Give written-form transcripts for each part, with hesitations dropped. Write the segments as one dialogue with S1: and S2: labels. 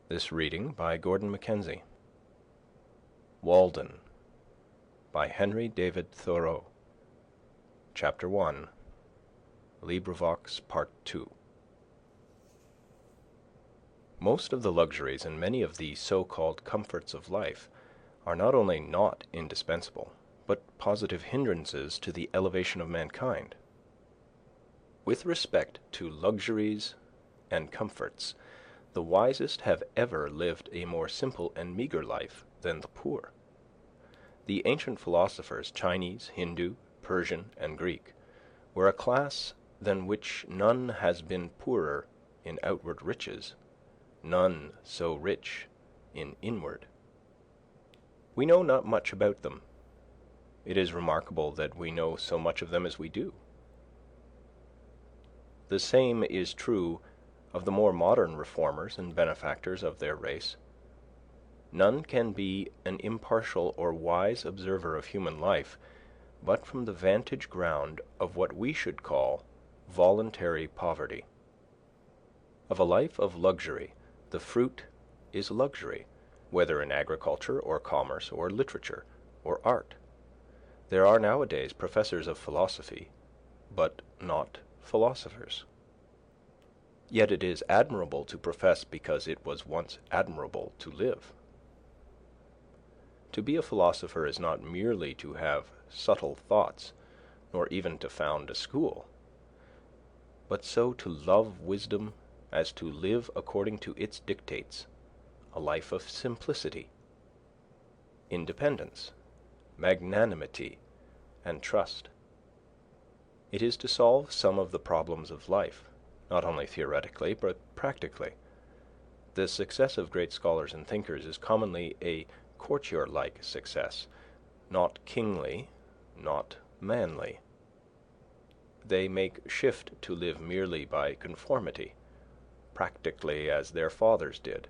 S1: This reading by Gordon Mackenzie. Walden by Henry David Thoreau. Chapter 1. LibriVox Part 2. Most of the luxuries and many of the so-called comforts of life are not only not indispensable, but positive hindrances to the elevation of mankind. With respect to luxuries and comforts, the wisest have ever lived a more simple and meagre life than the poor. The ancient philosophers, Chinese, Hindu, Persian, and Greek, were a class than which none has been poorer in outward riches, none so rich in inward. We know not much about them. It is remarkable that we know so much of them as we do. The same is true of the more modern reformers and benefactors of their race. None can be an impartial or wise observer of human life but from the vantage ground of what we should call voluntary poverty. Of a life of luxury, the fruit is luxury, whether in agriculture or commerce or literature or art. There are nowadays professors of philosophy, but not philosophers. Yet it is admirable to profess because it was once admirable to live. To be a philosopher is not merely to have subtle thoughts, nor even to found a school, but so to love wisdom as to live according to its dictates, a life of simplicity, independence, magnanimity, and trust. It is to solve some of the problems of life, not only theoretically, but practically. The success of great scholars and thinkers is commonly a courtier-like success, not kingly, not manly. They make shift to live merely by conformity, practically as their fathers did,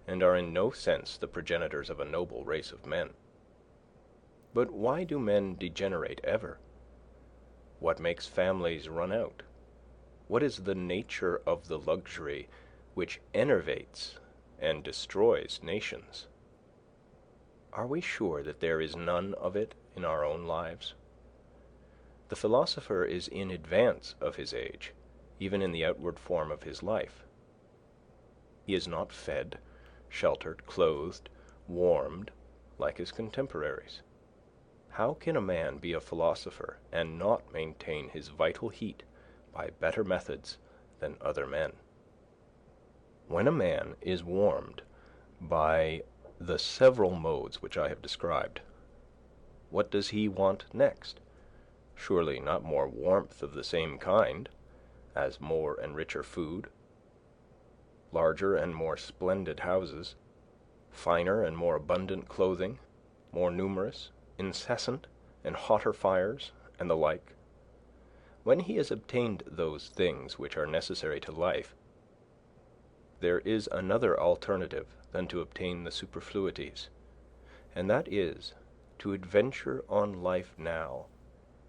S1: and are in no sense the progenitors of a noble race of men. But why do men degenerate ever? What makes families run out? What is the nature of the luxury which enervates and destroys nations? Are we sure that there is none of it in our own lives? The philosopher is in advance of his age, even in the outward form of his life. He is not fed, sheltered, clothed, warmed, like his contemporaries. How can a man be a philosopher and not maintain his vital heat by better methods than other men? When a man is warmed by the several modes which I have described, what does he want next? Surely not more warmth of the same kind, as more and richer food, larger and more splendid houses, finer and more abundant clothing, more numerous, incessant, and hotter fires, and the like. When he has obtained those things which are necessary to life, there is another alternative than to obtain the superfluities, and that is to adventure on life now,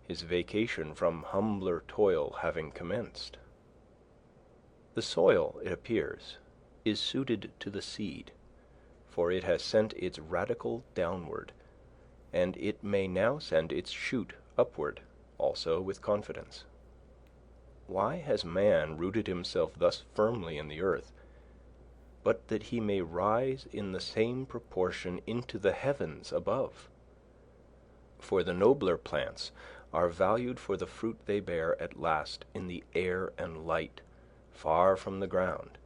S1: his vacation from humbler toil having commenced. The soil, it appears, is suited to the seed, for it has sent its radicle downward, and it may now send its shoot upward also with confidence. Why has man rooted himself thus firmly in the earth, but that he may rise in the same proportion into the heavens above? For the nobler plants are valued for the fruit they bear at last in the air and light, far from the ground,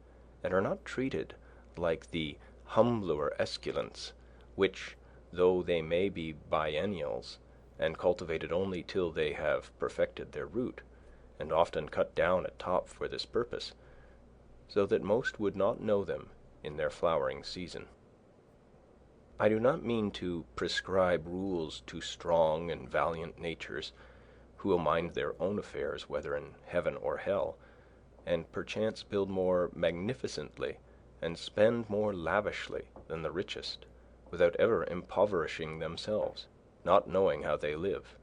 S1: and are not treated like the humbler esculents, which, though they may be biennials, and cultivated only till they have perfected their root, and often cut down at top for this purpose, so that most would not know them in their flowering season. I do not mean to prescribe rules to strong and valiant natures, who will mind their own affairs, whether in heaven or hell, and perchance build more magnificently and spend more lavishly than the richest, without ever impoverishing themselves, not knowing how they live,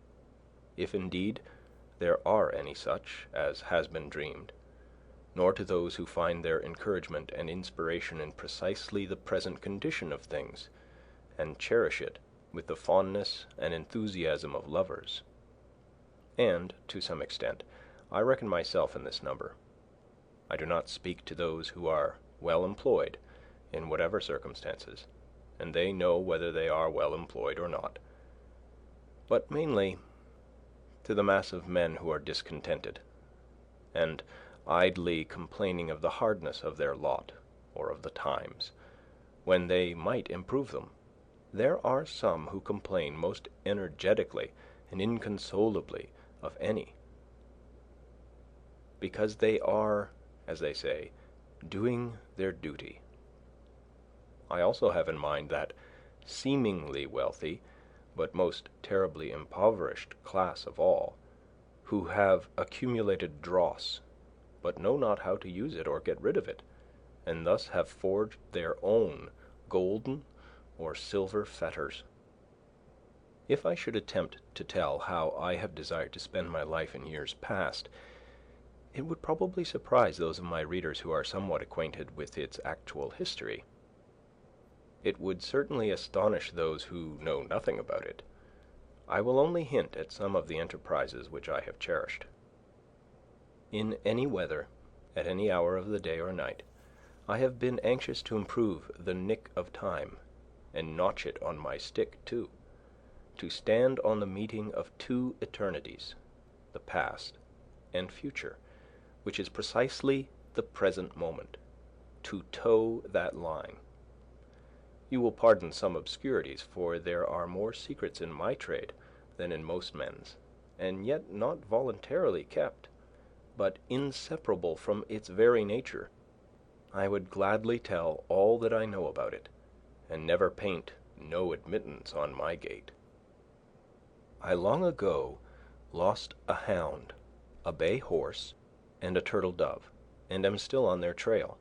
S1: if indeed there are any such, as has been dreamed, nor to those who find their encouragement and inspiration in precisely the present condition of things, and cherish it with the fondness and enthusiasm of lovers. And, to some extent, I reckon myself in this number. I do not speak to those who are well employed, in whatever circumstances, and they know whether they are well employed or not, but mainly to the mass of men who are discontented, and idly complaining of the hardness of their lot, or of the times, when they might improve them. There are some who complain most energetically and inconsolably of any, because they are, as they say, doing their duty. I also have in mind that seemingly wealthy, but most terribly impoverished class of all, who have accumulated dross, but know not how to use it or get rid of it, and thus have forged their own golden or silver fetters. If I should attempt to tell how I have desired to spend my life in years past, it would probably surprise those of my readers who are somewhat acquainted with its actual history. It would certainly astonish those who know nothing about it. I will only hint at some of the enterprises which I have cherished. In any weather, at any hour of the day or night, I have been anxious to improve the nick of time, and notch it on my stick too, to stand on the meeting of two eternities, the past and future, which is precisely the present moment, to toe that line. You will pardon some obscurities, for there are more secrets in my trade than in most men's, and yet not voluntarily kept, but inseparable from its very nature. I would gladly tell all that I know about it, and never paint no admittance on my gate. I long ago lost a hound, a bay horse, and a turtle dove, and am still on their trail.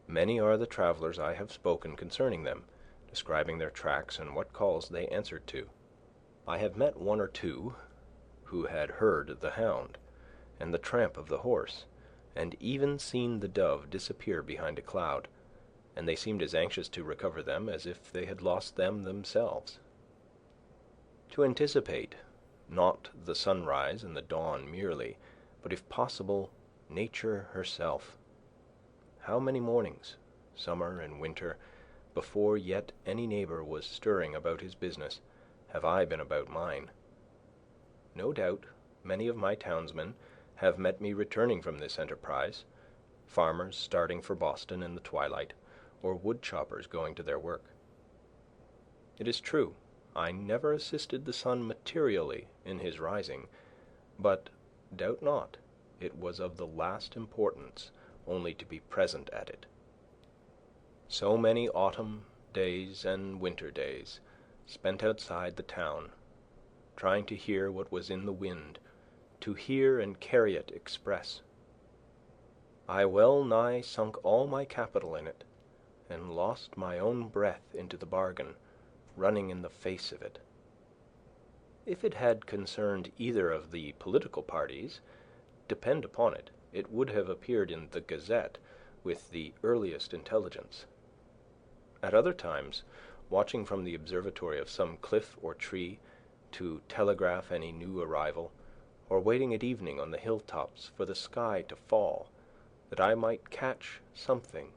S1: Many are the travelers I have spoken concerning them, describing their tracks and what calls they answered to. I have met one or two who had heard the hound and the tramp of the horse, and even seen the dove disappear behind a cloud, and they seemed as anxious to recover them as if they had lost them themselves. To anticipate, not the sunrise and the dawn merely, but if possible, nature herself. How many mornings, summer and winter, before yet any neighbor was stirring about his business, have I been about mine? No doubt many of my townsmen have met me returning from this enterprise, farmers starting for Boston in the twilight, or wood choppers going to their work. It is true, I never assisted the sun materially in his rising, but doubt not it was of the last importance only to be present at it. So many autumn days and winter days spent outside the town, trying to hear what was in the wind, to hear and carry it express. I well nigh sunk all my capital in it, and lost my own breath into the bargain, running in the face of it. If it had concerned either of the political parties, depend upon it, it would have appeared in the Gazette with the earliest intelligence. At other times, watching from the observatory of some cliff or tree to telegraph any new arrival, or waiting at evening on the hilltops for the sky to fall, that I might catch something,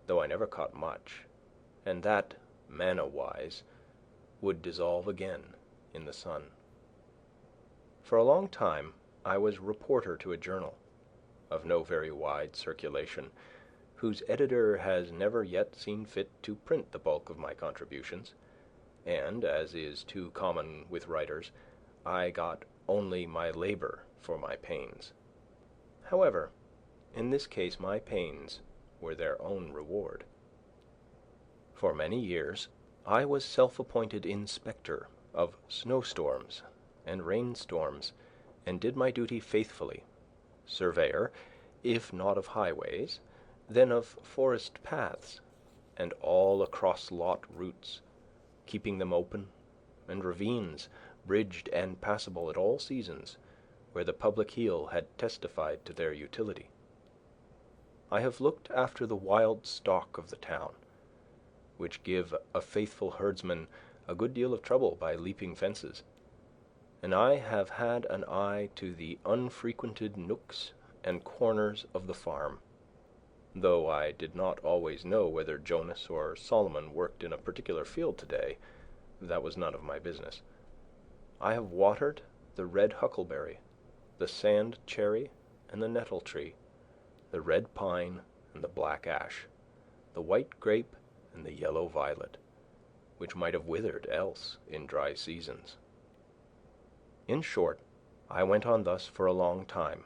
S1: though I never caught much, and that, manna-wise, would dissolve again in the sun. For a long time I was reporter to a journal, of no very wide circulation, whose editor has never yet seen fit to print the bulk of my contributions, and, as is too common with writers, I got only my labor for my pains. However, in this case my pains were their own reward. For many years I was self-appointed inspector of snowstorms and rainstorms, and did my duty faithfully, surveyor, if not of highways, then of forest paths, and all across lot routes, keeping them open, and ravines bridged and passable at all seasons, where the public heel had testified to their utility. I have looked after the wild stock of the town, which give a faithful herdsman a good deal of trouble by leaping fences, and I have had an eye to the unfrequented nooks and corners of the farm, though I did not always know whether Jonas or Solomon worked in a particular field today. That was none of my business. I have watered the red huckleberry, the sand cherry, and the nettle tree, the red pine and the black ash, the white grape and the yellow violet, which might have withered else in dry seasons. In short, I went on thus for a long time,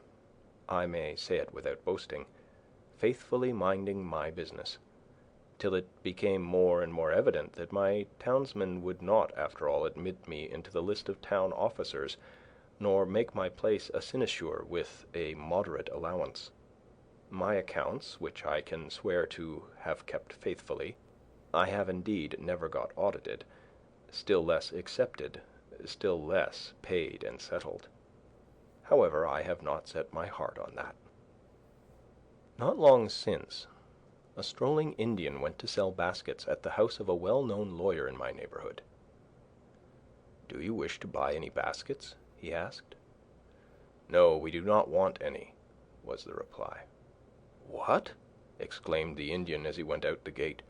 S1: I may say it without boasting, faithfully minding my business, till it became more and more evident that my townsmen would not, after all, admit me into the list of town officers, nor make my place a sinecure with a moderate allowance. My accounts, which I can swear to have kept faithfully, I have indeed never got audited, still less accepted, still less paid and settled. However, I have not set my heart on that. Not long since, a strolling Indian went to sell baskets at the house of a well-known lawyer in my neighborhood. "Do you wish to buy any baskets?" he asked. "No, we do not want any," was the reply. "What?" exclaimed the Indian as he went out the gate.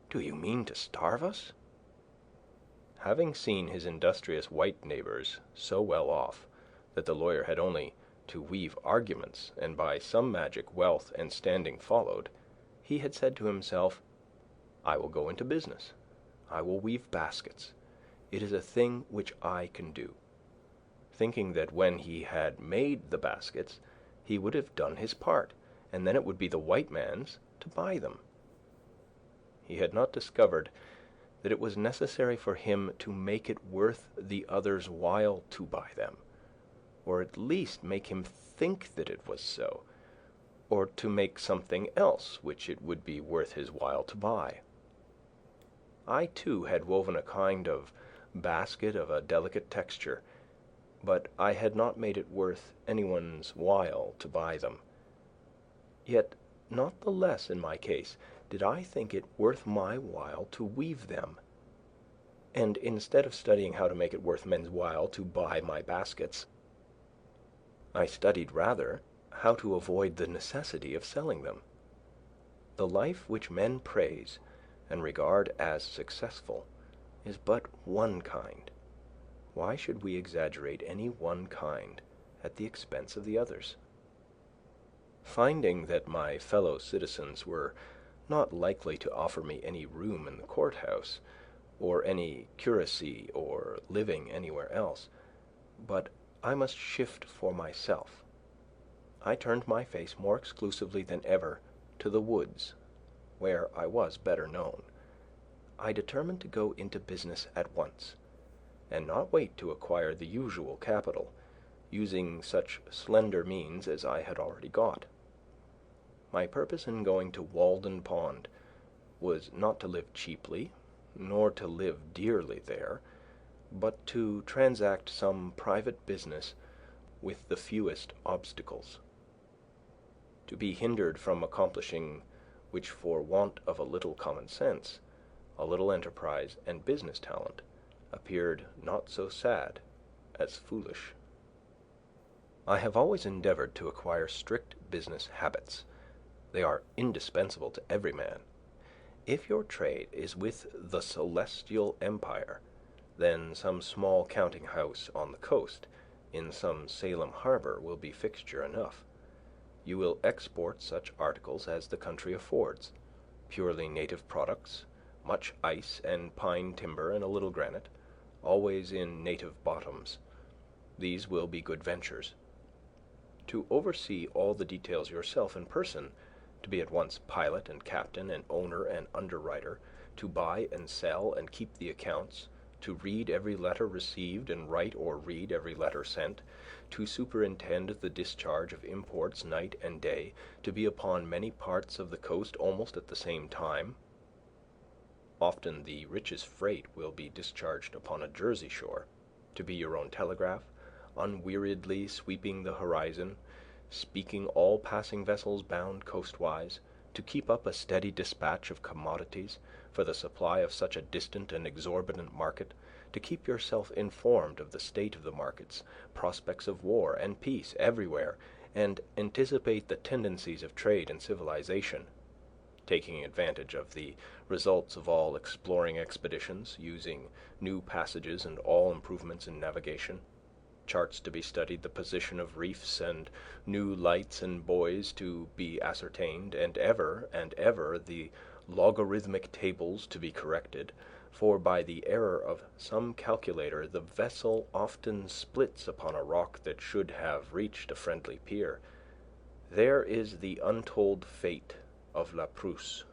S1: "Do you mean to starve us?" Having seen his industrious white neighbors so well off that the lawyer had only to weave arguments, and by some magic wealth and standing followed, he had said to himself, "I will go into business. I will weave baskets. It is a thing which I can do," thinking that when he had made the baskets he would have done his part, and then it would be the white man's to buy them. He had not discovered that it was necessary for him to make it worth the other's while to buy them, or at least make him think that it was so, or to make something else which it would be worth his while to buy. I, too, had woven a kind of basket of a delicate texture, but I had not made it worth anyone's while to buy them. Yet not the less in my case did I think it worth my while to weave them. And instead of studying how to make it worth men's while to buy my baskets, I studied rather how to avoid the necessity of selling them. The life which men praise and regard as successful is but one kind. Why should we exaggerate any one kind at the expense of the others? Finding that my fellow citizens were not likely to offer me any room in the courthouse, or any curacy or living anywhere else, but I must shift for myself, I turned my face more exclusively than ever to the woods, where I was better known. I determined to go into business at once, and not wait to acquire the usual capital, using such slender means as I had already got. My purpose in going to Walden Pond was not to live cheaply, nor to live dearly there, but to transact some private business with the fewest obstacles. To be hindered from accomplishing which for want of a little common sense, a little enterprise and business talent, appeared not so sad as foolish. I have always endeavored to acquire strict business habits. They are indispensable to every man. If your trade is with the celestial empire, then some small counting-house on the coast, in some Salem harbor, will be fixture enough. You will export such articles as the country affords, purely native products, much ice and pine timber and a little granite, always in native bottoms. These will be good ventures. To oversee all the details yourself in person, to be at once pilot and captain and owner and underwriter, to buy and sell and keep the accounts, to read every letter received and write or read every letter sent, to superintend the discharge of imports night and day, to be upon many parts of the coast almost at the same time. Often the richest freight will be discharged upon a Jersey shore, to be your own telegraph, unweariedly sweeping the horizon, speaking all passing vessels bound coastwise, to keep up a steady dispatch of commodities for the supply of such a distant and exorbitant market, to keep yourself informed of the state of the markets, prospects of war and peace everywhere, and anticipate the tendencies of trade and civilization, taking advantage of the results of all exploring expeditions, using new passages and all improvements in navigation, charts to be studied, the position of reefs, and new lights and buoys to be ascertained, and ever the logarithmic tables to be corrected, for by the error of some calculator the vessel often splits upon a rock that should have reached a friendly pier. There is the untold fate of La Prousse,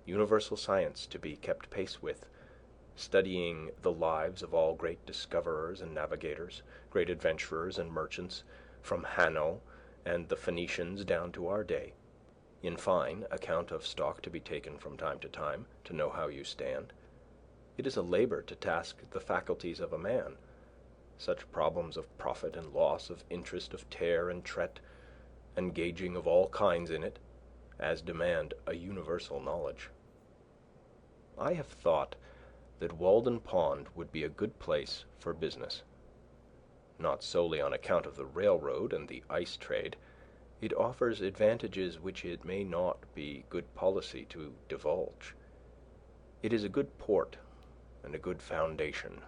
S1: universal science to be kept pace with, studying the lives of all great discoverers and navigators, great adventurers and merchants, from Hanno and the Phoenicians down to our day. In fine, account of stock to be taken from time to know how you stand. It is a labor to task the faculties of a man, such problems of profit and loss, of interest, of tare and tret, and gauging of all kinds in it, as demand a universal knowledge. I have thought that Walden Pond would be a good place for business. Not solely on account of the railroad and the ice trade. It offers advantages which it may not be good policy to divulge. It is a good port and a good foundation.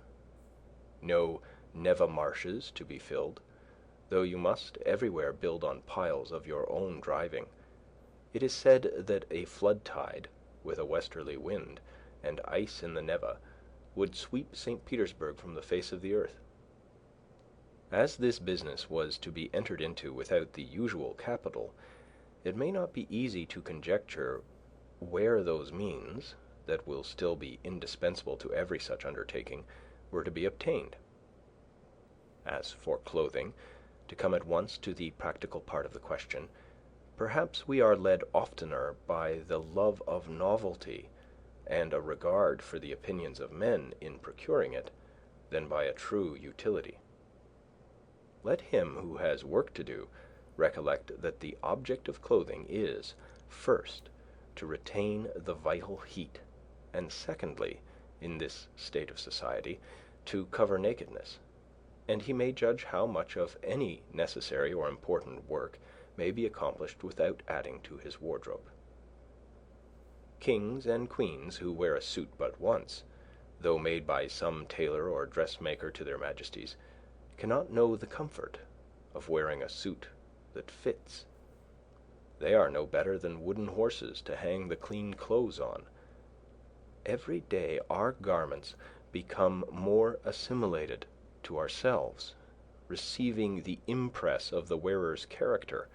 S1: No Neva marshes to be filled, though you must everywhere build on piles of your own driving. It is said that a flood tide, with a westerly wind, and ice in the Neva, would sweep St. Petersburg from the face of the earth. As this business was to be entered into without the usual capital, it may not be easy to conjecture where those means, that will still be indispensable to every such undertaking, were to be obtained. As for clothing, to come at once to the practical part of the question, perhaps we are led oftener by the love of novelty and a regard for the opinions of men in procuring it, than by a true utility. Let him who has work to do recollect that the object of clothing is, first, to retain the vital heat, and secondly, in this state of society, to cover nakedness, and he may judge how much of any necessary or important work may be accomplished without adding to his wardrobe. Kings and queens who wear a suit but once, though made by some tailor or dressmaker to their majesties, cannot know the comfort of wearing a suit that fits. They are no better than wooden horses to hang the clean clothes on. Every day our garments become more assimilated to ourselves, receiving the impress of the wearer's character,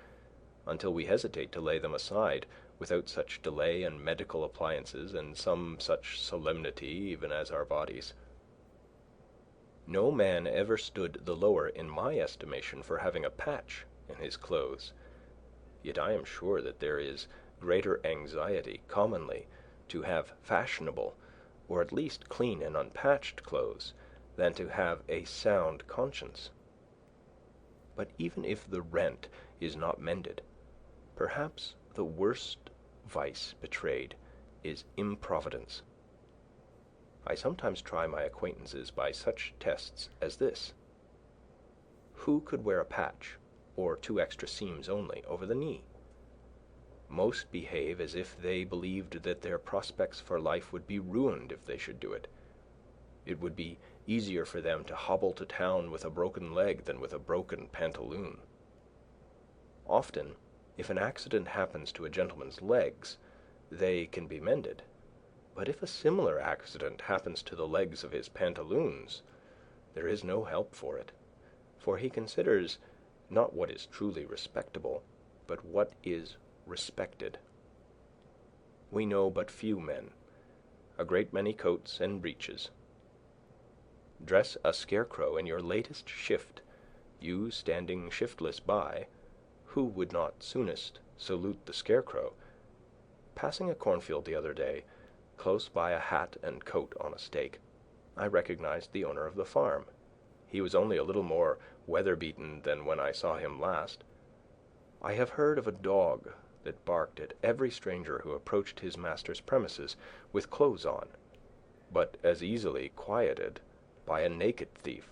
S1: until we hesitate to lay them aside without such delay and medical appliances and some such solemnity even as our bodies. No man ever stood the lower in my estimation for having a patch in his clothes, yet I am sure that there is greater anxiety commonly to have fashionable, or at least clean and unpatched clothes, than to have a sound conscience. But even if the rent is not mended, perhaps the worst vice betrayed is improvidence. I sometimes try my acquaintances by such tests as this. Who could wear a patch, or 2 extra seams only, over the knee? Most behave as if they believed that their prospects for life would be ruined if they should do it. It would be easier for them to hobble to town with a broken leg than with a broken pantaloon. Often, if an accident happens to a gentleman's legs, they can be mended. But if a similar accident happens to the legs of his pantaloons, there is no help for it, for he considers not what is truly respectable, but what is respected. We know but few men, a great many coats and breeches. Dress a scarecrow in your latest shift, you standing shiftless by, who would not soonest salute the scarecrow? Passing a cornfield the other day, close by a hat and coat on a stake, I recognized the owner of the farm. He was only a little more weather-beaten than when I saw him last, I have heard of a dog that barked at every stranger who approached his master's premises with clothes on, but as easily quieted by a naked thief.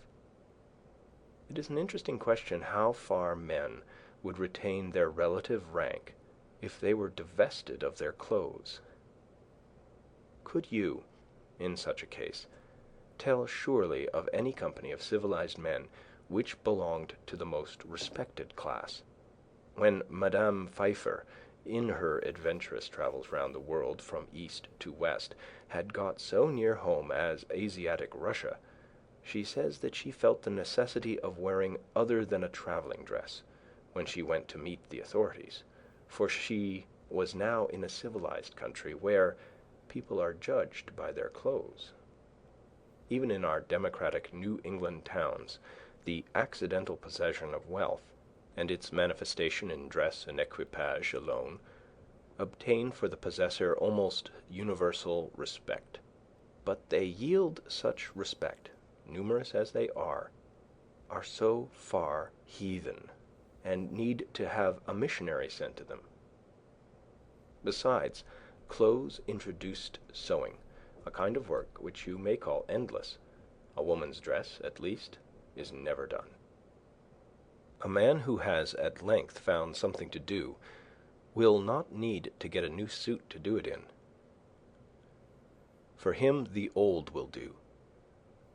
S1: It is an interesting question how far men would retain their relative rank if they were divested of their clothes. Could you, in such a case, tell surely of any company of civilized men which belonged to the most respected class? When Madame Pfeiffer, in her adventurous travels round the world from east to west, had got so near home as Asiatic Russia, she says that she felt the necessity of wearing other than a traveling dress when she went to meet the authorities, for she was now in a civilized country where people are judged by their clothes. Even in our democratic New England towns, the accidental possession of wealth, and its manifestation in dress and equipage alone, obtain for the possessor almost universal respect. But they yield such respect, numerous as they are so far heathen, and need to have a missionary sent to them. Besides, clothes introduced sewing, a kind of work which you may call endless. A woman's dress, at least, is never done. A man who has at length found something to do will not need to get a new suit to do it in. For him the old will do,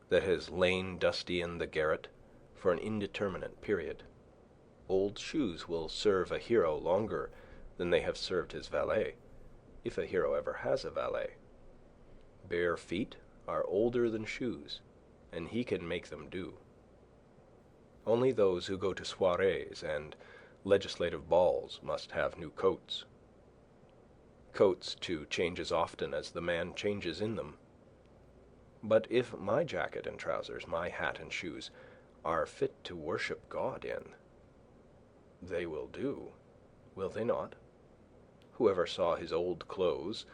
S1: that has lain dusty in the garret for an indeterminate period. Old shoes will serve a hero longer than they have served his valet, if a hero ever has a valet. Bare feet are older than shoes, and he can make them do. Only those who go to soirees and legislative balls must have new coats. Coats, too, change as often as the man changes in them. But if my jacket and trousers, my hat and shoes, are fit to worship God in, they will do, will they not? Whoever saw his old clothes,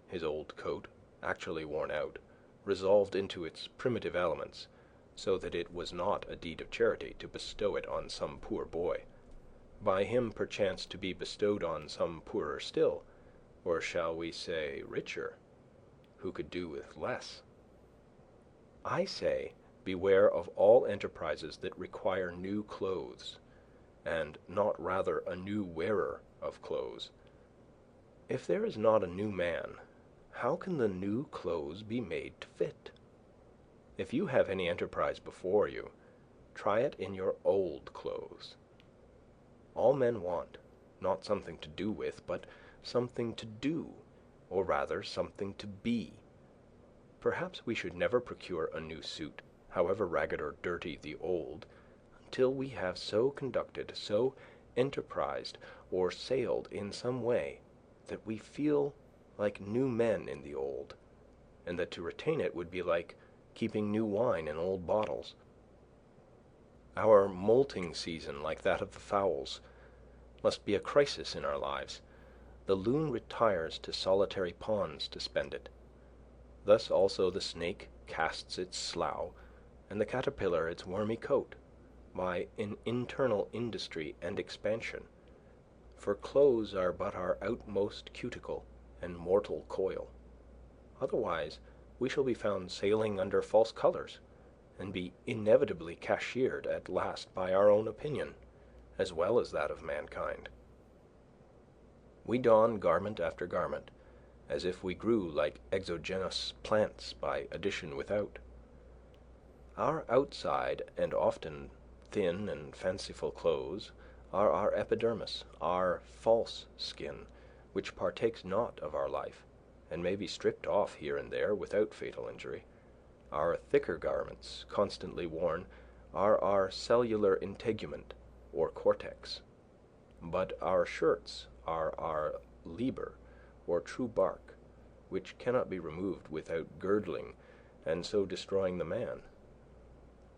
S1: his old coat, actually worn out, resolved into its primitive elements, so that it was not a deed of charity to bestow it on some poor boy, by him perchance to be bestowed on some poorer still, or shall we say richer, who could do with less? I say, beware of all enterprises that require new clothes, and not rather a new wearer of clothes. If there is not a new man, how can the new clothes be made to fit? If you have any enterprise before you, try it in your old clothes. All men want, not something to do with, but something to do, or rather something to be. Perhaps we should never procure a new suit, however ragged or dirty the old, until we have so conducted, so enterprised, or sailed in some way, that we feel like new men in the old, and that to retain it would be like keeping new wine in old bottles. Our molting season, like that of the fowls, must be a crisis in our lives. The loon retires to solitary ponds to spend it. Thus also the snake casts its slough, and the caterpillar its wormy coat, by an internal industry and expansion. For clothes are but our outmost cuticle and mortal coil. Otherwise we shall be found sailing under false colours, and be inevitably cashiered at last by our own opinion, as well as that of mankind. We don garment after garment, as if we grew like exogenous plants by addition without. Our outside and often thin and fanciful clothes are our epidermis, our false skin, which partakes not of our life, and may be stripped off here and there without fatal injury. Our thicker garments, constantly worn, are our cellular integument, or cortex. But our shirts are our liber, or true bark, which cannot be removed without girdling, and so destroying the man.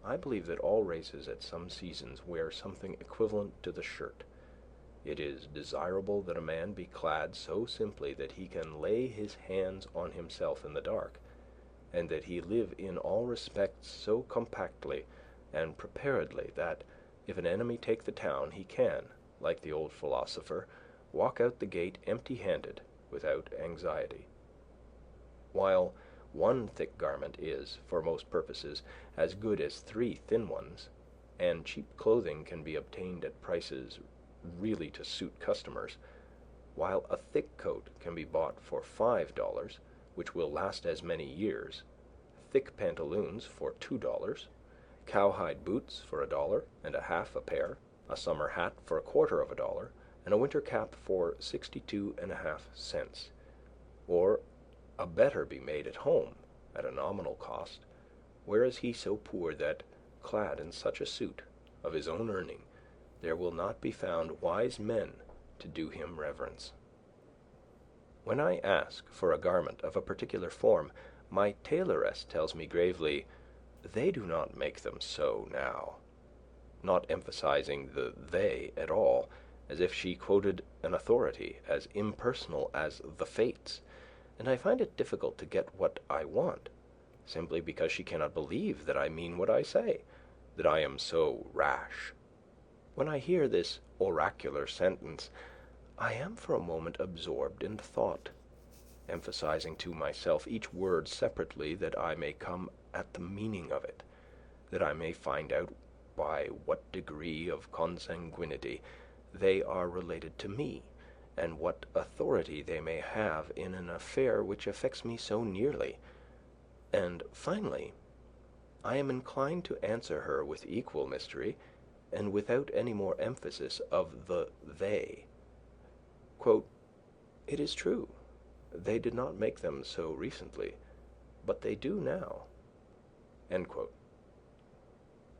S1: I believe that all races at some seasons wear something equivalent to the shirt. It is desirable that a man be clad so simply that he can lay his hands on himself in the dark, and that he live in all respects so compactly and preparedly that, if an enemy take the town, he can, like the old philosopher, walk out the gate empty-handed, without anxiety. While one thick garment is, for most purposes, as good as 3 thin ones, and cheap clothing can be obtained at prices really to suit customers, while a thick coat can be bought for $5, which will last as many years, thick pantaloons for $2, cowhide boots for $1.50 a pair, a summer hat for $0.25, and a winter cap for 62.5 cents, or a better be made at home at a nominal cost, where is he so poor that, clad in such a suit of his own earning, there will not be found wise men to do him reverence. When I ask for a garment of a particular form, my tailoress tells me gravely, "They do not make them so now," not emphasizing the "they" at all, as if she quoted an authority as impersonal as the Fates, and I find it difficult to get what I want, simply because she cannot believe that I mean what I say, that I am so rash. When I hear this oracular sentence, I am for a moment absorbed in thought, emphasizing to myself each word separately that I may come at the meaning of it, that I may find out by what degree of consanguinity they are related to me, and what authority they may have in an affair which affects me so nearly. And finally, I am inclined to answer her with equal mystery, and without any more emphasis of the "they." Quote, "It is true, they did not make them so recently, but they do now." End quote.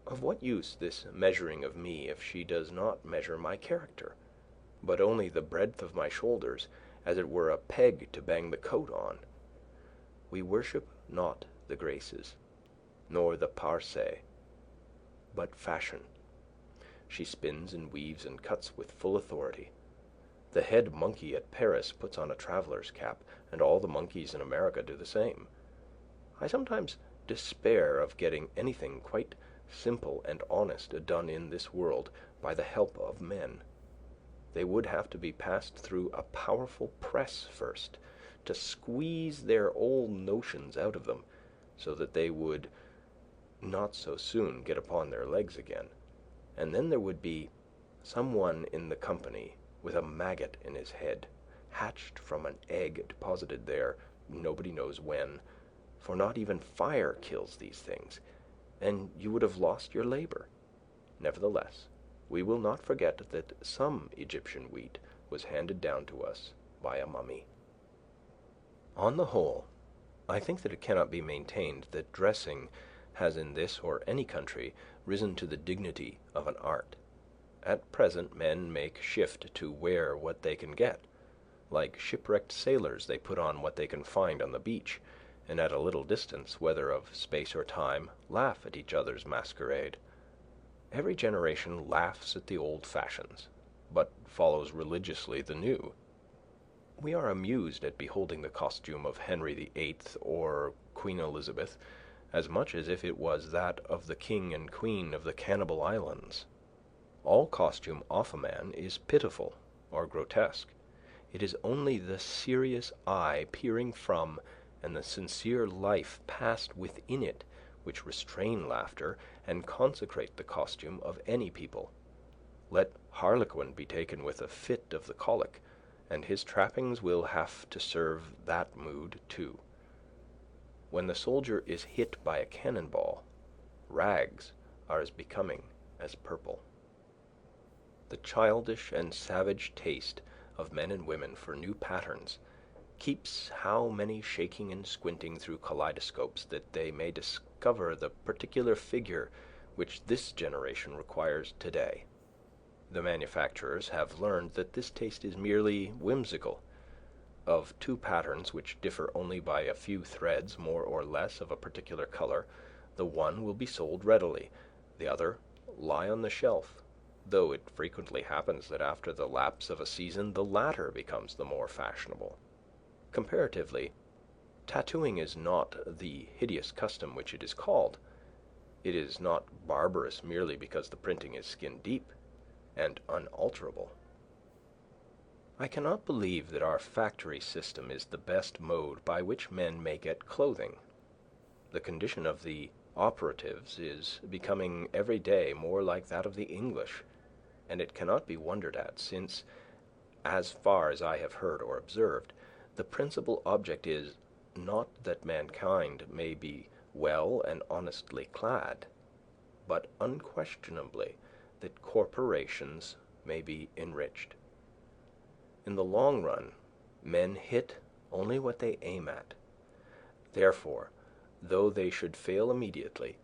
S1: Of what use this measuring of me if she does not measure my character, but only the breadth of my shoulders, as it were a peg to bang the coat on? We worship not the graces, nor the parse, but fashion. She spins and weaves and cuts with full authority. The head monkey at Paris puts on a traveler's cap, and all the monkeys in America do the same. I sometimes despair of getting anything quite simple and honest done in this world by the help of men. They would have to be passed through a powerful press first, to squeeze their old notions out of them, so that they would not so soon get upon their legs again. And then there would be some one in the company with a maggot in his head, hatched from an egg deposited there nobody knows when, for not even fire kills these things, and you would have lost your labor. Nevertheless, we will not forget that some Egyptian wheat was handed down to us by a mummy. On the whole, I think that it cannot be maintained that dressing has in this or any country risen to the dignity of an art. At present men make shift to wear what they can get. Like shipwrecked sailors, they put on what they can find on the beach, and at a little distance, whether of space or time, laugh at each other's masquerade. Every generation laughs at the old fashions, but follows religiously the new. We are amused at beholding the costume of Henry VIII or Queen Elizabeth as much as if it was that of the king and queen of the Cannibal Islands. All costume off a man is pitiful or grotesque. It is only the serious eye peering from and the sincere life passed within it which restrain laughter and consecrate the costume of any people. Let Harlequin be taken with a fit of the colic, and his trappings will have to serve that mood too. When the soldier is hit by a cannonball, rags are as becoming as purple. The childish and savage taste of men and women for new patterns keeps how many shaking and squinting through kaleidoscopes that they may discover the particular figure which this generation requires today. The manufacturers have learned that this taste is merely whimsical. Of two patterns which differ only by a few threads more or less of a particular color, the one will be sold readily, the other lie on the shelf, though it frequently happens that after the lapse of a season the latter becomes the more fashionable. Comparatively, tattooing is not the hideous custom which it is called. It is not barbarous merely because the printing is skin deep. and unalterable. I cannot believe that our factory system is the best mode by which men may get clothing. The condition of the operatives is becoming every day more like that of the English, and it cannot be wondered at, since, as far as I have heard or observed, the principal object is, not that mankind may be well and honestly clad, but unquestionably that corporations may be enriched. In the long run, men hit only what they aim at. Therefore, though they should fail immediately,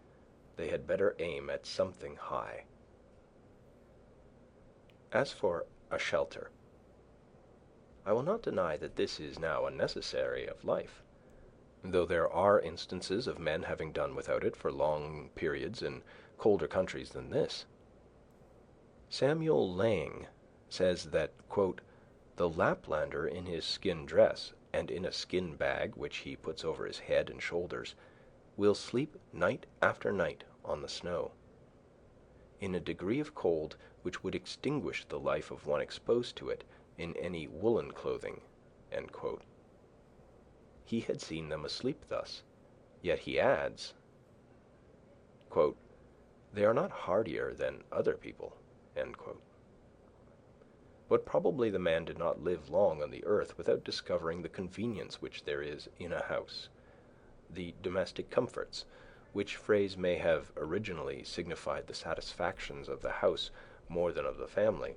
S1: they had better aim at something high. As for a shelter, I will not deny that this is now a necessary of life, though there are instances of men having done without it for long periods in colder countries than this. Samuel Lang says that, quote, "The Laplander in his skin dress, and in a skin bag which he puts over his head and shoulders, will sleep night after night on the snow, in a degree of cold which would extinguish the life of one exposed to it in any woolen clothing." End quote. He had seen them asleep thus, yet he adds, quote, "They are not hardier than other people." End quote. But probably the man did not live long on the earth without discovering the convenience which there is in a house, the domestic comforts, which phrase may have originally signified the satisfactions of the house more than of the family,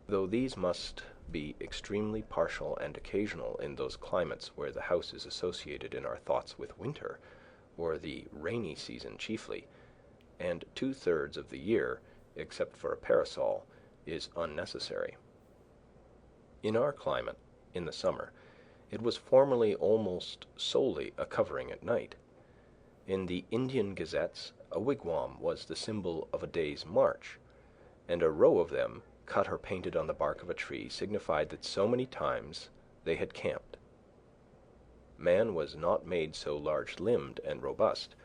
S1: though these must be extremely partial and occasional in those climates where the house is associated in our thoughts with winter, or the rainy season chiefly, and 2/3 of the year, except for a parasol, is unnecessary. In our climate, in the summer, it was formerly almost solely a covering at night. In the Indian gazettes, a wigwam was the symbol of a day's march, and a row of them, cut or painted on the bark of a tree, signified that so many times they had camped. Man was not made so large-limbed and robust,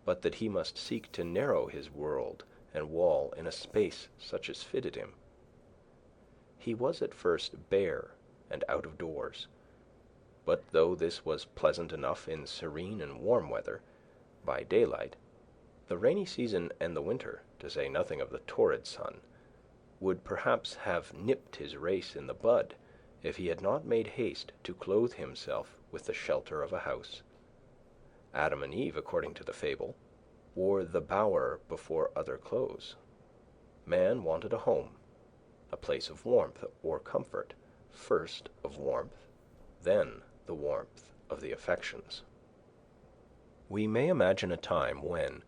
S1: but that he must seek to narrow his world and wall in a space such as fitted him. He was at first bare and out of doors, but though this was pleasant enough in serene and warm weather, by daylight, the rainy season and the winter, to say nothing of the torrid sun, would perhaps have nipped his race in the bud if he had not made haste to clothe himself with the shelter of a house. Adam and Eve, according to the fable, wore the bower before other clothes. Man wanted a home, a place of warmth or comfort, first of warmth, then the warmth of the affections. We may imagine a time when,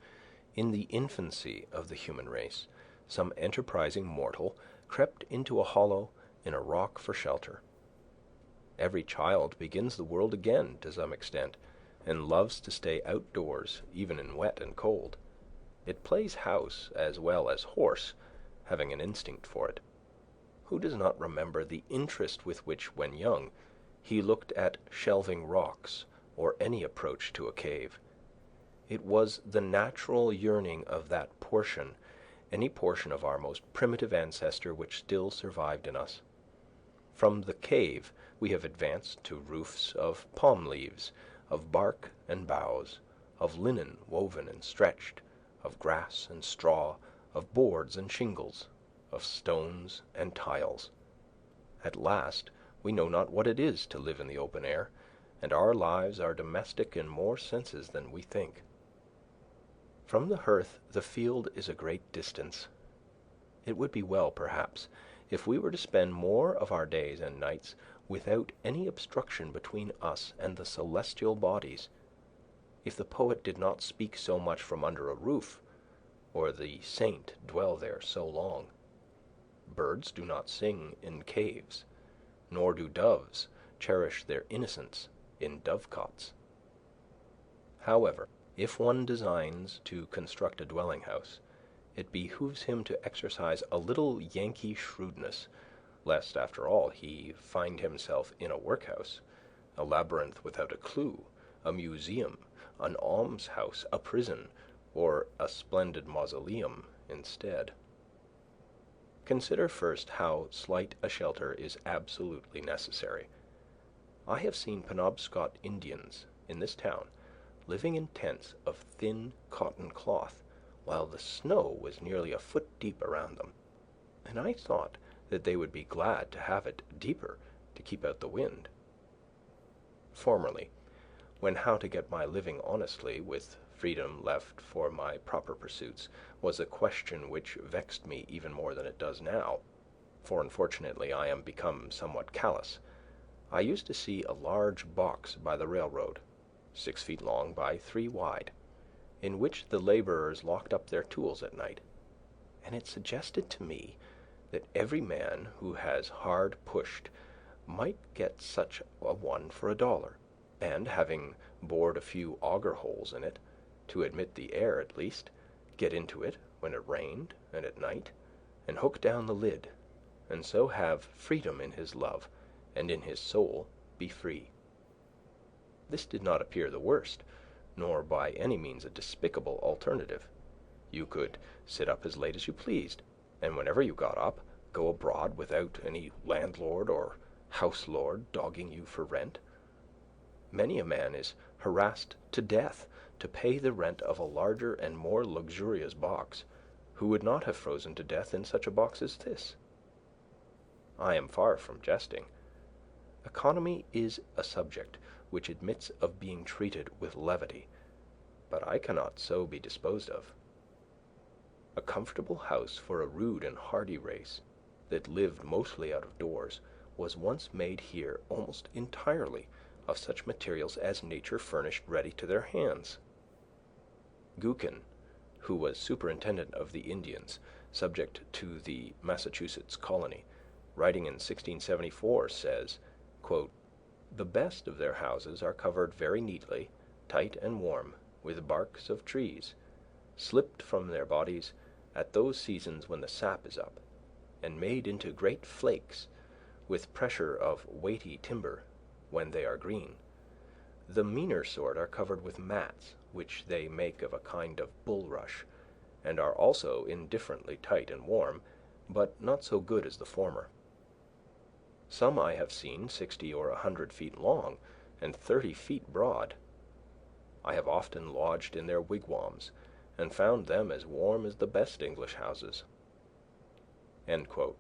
S1: in the infancy of the human race, some enterprising mortal crept into a hollow in a rock for shelter. Every child begins the world again to some extent, and loves to stay outdoors even in wet and cold. It plays house as well as horse, having an instinct for it. Who does not remember the interest with which, when young, he looked at shelving rocks or any approach to a cave? It was the natural yearning of that portion, any portion of our most primitive ancestor which still survived in us. From the cave we have advanced to roofs of palm leaves, of bark and boughs, of linen woven and stretched, of grass and straw, of boards and shingles, of stones and tiles. At last we know not what it is to live in the open air, and our lives are domestic in more senses than we think. From the hearth the field is a great distance. It would be well, perhaps, if we were to spend more of our days and nights without any obstruction between us and the celestial bodies, if the poet did not speak so much from under a roof, or the saint dwell there so long. Birds do not sing in caves, nor do doves cherish their innocence in dovecots. However, if one designs to construct a dwelling house, it behooves him to exercise a little Yankee shrewdness, lest, after all, he find himself in a workhouse, a labyrinth without a clue, a museum, an almshouse, a prison, or a splendid mausoleum instead. Consider first how slight a shelter is absolutely necessary. I have seen Penobscot Indians in this town living in tents of thin cotton cloth, while the snow was nearly a foot deep around them, and I thought that they would be glad to have it deeper to keep out the wind. Formerly, when how to get my living honestly, with freedom left for my proper pursuits, was a question which vexed me even more than it does now, for unfortunately I am become somewhat callous, I used to see a large box by the railroad, 6 feet long by 3 wide, in which the laborers locked up their tools at night, and it suggested to me that every man who has hard pushed might get such a one for $1, and having bored a few auger holes in it, to admit the air at least, get into it when it rained and at night, and hook down the lid, and so have freedom in his love, and in his soul be free. This did not appear the worst, nor by any means a despicable alternative. You could sit up as late as you pleased, and whenever you got up, go abroad without any landlord or house lord dogging you for rent. Many a man is harassed to death to pay the rent of a larger and more luxurious box, who would not have frozen to death in such a box as this. I am far from jesting. Economy is a subject which admits of being treated with levity, but I cannot so be disposed of. A comfortable house for a rude and hardy race, that lived mostly out of doors, was once made here almost entirely of such materials as nature furnished ready to their hands. Gookin, who was superintendent of the Indians, subject to the Massachusetts colony, writing in 1674, says, quote, "The best of their houses are covered very neatly, tight and warm, with barks of trees, slipped from their bodies at those seasons when the sap is up, and made into great flakes, with pressure of weighty timber, when they are green. The meaner sort are covered with mats, which they make of a kind of bulrush, and are also indifferently tight and warm, but not so good as the former. Some I have seen 60 or 100 feet long, and 30 feet broad. I have often lodged in their wigwams, and found them as warm as the best English houses." End quote.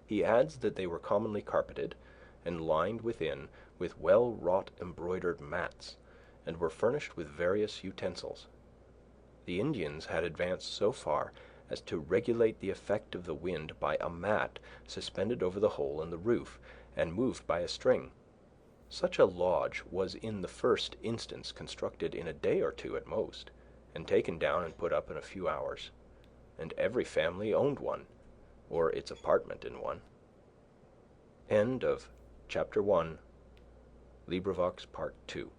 S1: He adds that they were commonly carpeted, and lined within with well-wrought embroidered mats, and were furnished with various utensils. The Indians had advanced so far as to regulate the effect of the wind by a mat suspended over the hole in the roof, and moved by a string. Such a lodge was in the first instance constructed in a day or two at most, and taken down and put up in a few hours, and every family owned one, or its apartment in one. End of Chapter 1, LibriVox Part 2.